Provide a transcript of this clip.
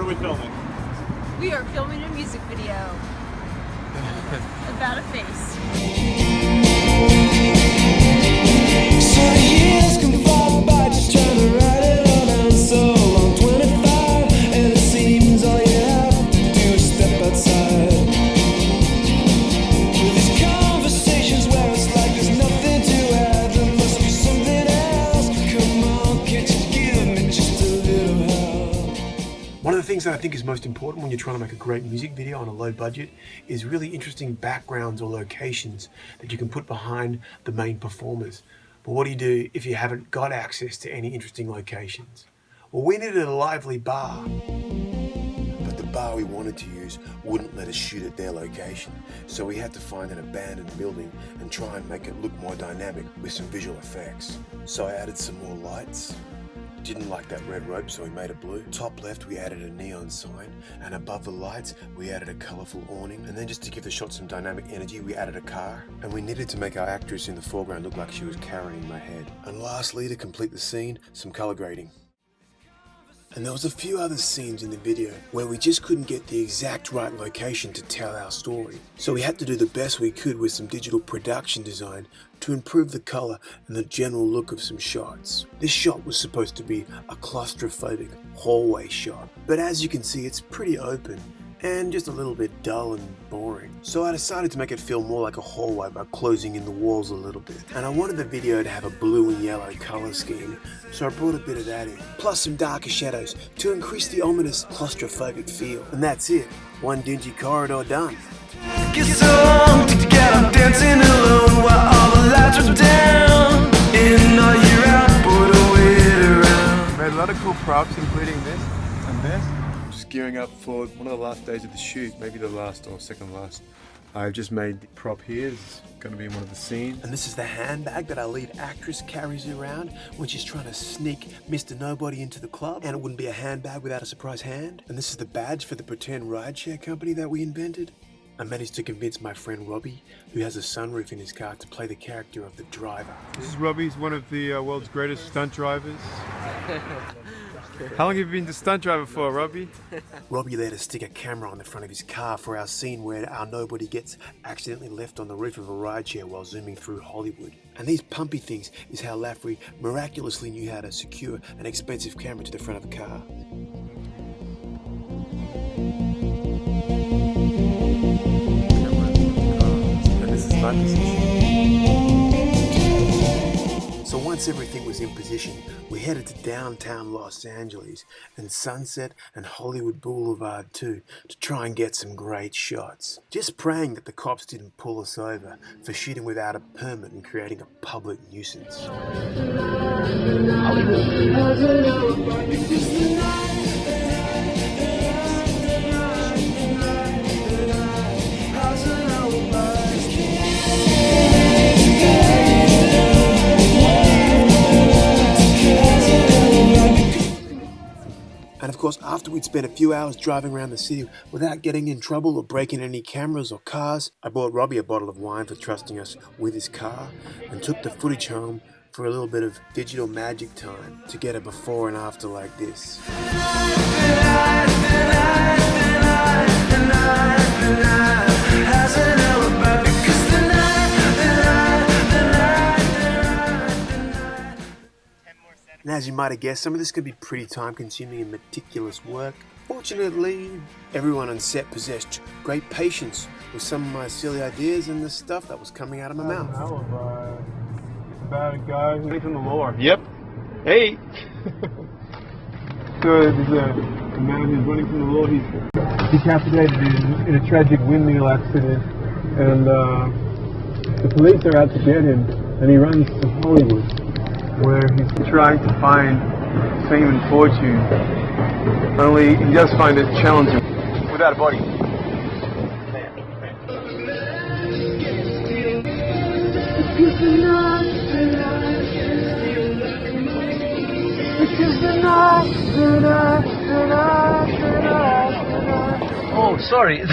are we filming? We are filming a music video about a face. So years can fly by just trying to write it all down. So I'm 25 and it seems all you have to do is step outside. With these conversations where it's like there's nothing to add, there must be something else. Come on, can't you give me just a little help? One of the things that I think is most important when you're trying to make a great music video on a low budget is really interesting backgrounds or locations that you can put behind the main performers. But what do you do if you haven't got access to any interesting locations? Well, we needed a lively bar. But the bar we wanted to use wouldn't let us shoot at their location. So we had to find an abandoned building and try and make it look more dynamic with some visual effects. So I added some more lights. Didn't like that red rope, so we made it blue. Top left, we added a neon sign, and above the lights, we added a colourful awning. And then just to give the shot some dynamic energy, we added a car. And we needed to make our actress in the foreground look like she was carrying my head. And lastly, to complete the scene, some colour grading. And there was a few other scenes in the video where we just couldn't get the exact right location to tell our story. So we had to do the best we could with some digital production design to improve the colour and the general look of some shots. This shot was supposed to be a claustrophobic hallway shot, but as you can see, it's pretty open and just a little bit dull and boring. So I decided to make it feel more like a hallway by closing in the walls a little bit. And I wanted the video to have a blue and yellow colour scheme, so I brought a bit of that in. Plus some darker shadows to increase the ominous claustrophobic feel. And that's it, one dingy corridor done. Get so long to get up dancing alone while all the lights are down. In all your out, put a weight around. Made a lot of cool props, including this and this. Just gearing up for one of the last days of the shoot, maybe the last or second last. I've just made the prop here. It's going to be in one of the scenes. And this is the handbag that our lead actress carries around when she's trying to sneak Mr. Nobody into the club. And it wouldn't be a handbag without a surprise hand. And this is the badge for the pretend rideshare company that we invented. I managed to convince my friend Robbie, who has a sunroof in his car, to play the character of the driver. This is Robbie. He's one of the world's greatest stunt drivers. How long have you been the stunt driver for, Robbie? Robbie let us stick a camera on the front of his car for our scene where our nobody gets accidentally left on the roof of a rideshare while zooming through Hollywood. And these pumpy things is how Laffrey miraculously knew how to secure an expensive camera to the front of the car. And this is my position. So once everything was in position, we headed to downtown Los Angeles and Sunset and Hollywood Boulevard too to try and get some great shots. Just praying that the cops didn't pull us over for shooting without a permit and creating a public nuisance. And of course, after we'd spent a few hours driving around the city without getting in trouble or breaking any cameras or cars, I bought Robbie a bottle of wine for trusting us with his car and took the footage home for a little bit of digital magic time to get a before and after like this. And as you might have guessed, some of this could be pretty time-consuming and meticulous work. Fortunately, everyone on set possessed great patience with some of my silly ideas and the stuff that was coming out of my mouth. About a guy who's from the lore. Yep. Hey! So there's a man who's running from the law. He's decapitated in a tragic windmill accident, and the police are out to get him, and he runs to Hollywood, where he's trying to find fame and fortune. Only he does find it challenging without a body. Oh, sorry.